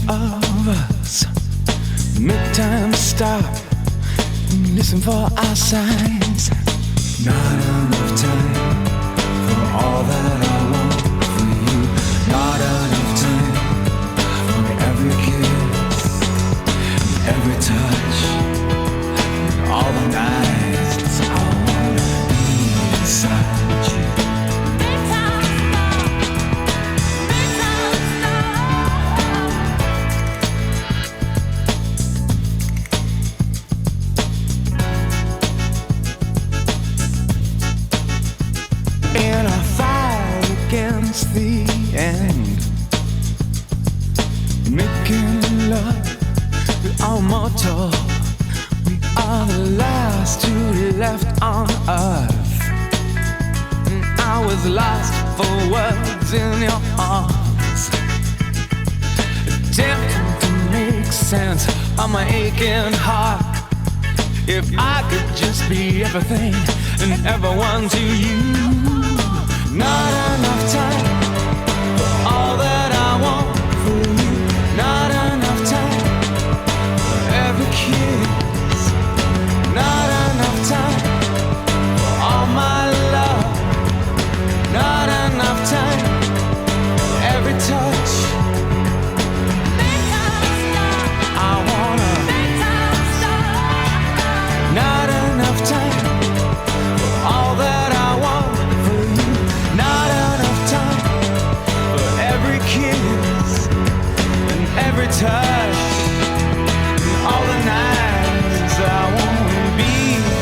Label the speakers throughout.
Speaker 1: of us. Make time stop. Listen for our signs. Not enough time for all that I want for you. Not enough time for every kiss, every touch, all the nights I wanna be inside you. In a fight against the end, making love, we are mortal. We are the last two left on earth. And I was lost for words in your arms, attempting to make sense of my aching heart. If I could just be everything and everyone to you. Not enough time for all that I want for you. Not enough time for every kiss. Not enough time for all my love. Not enough time for every touch. I wanna. Not enough time for all that I want for you. Not enough time for every kiss and every touch and all the nights I wanna be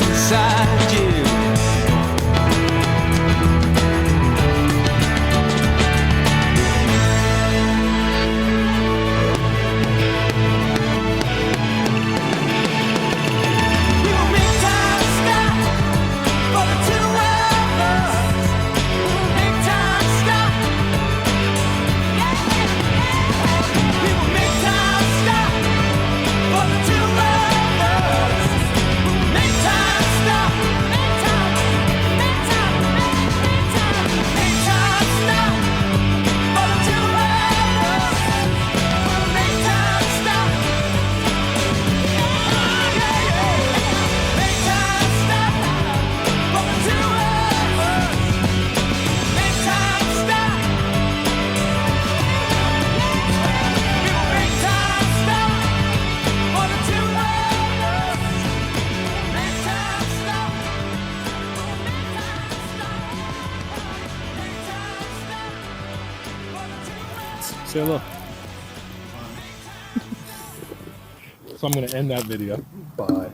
Speaker 1: beside you.
Speaker 2: Say hello. So I'm going to end that video. Bye.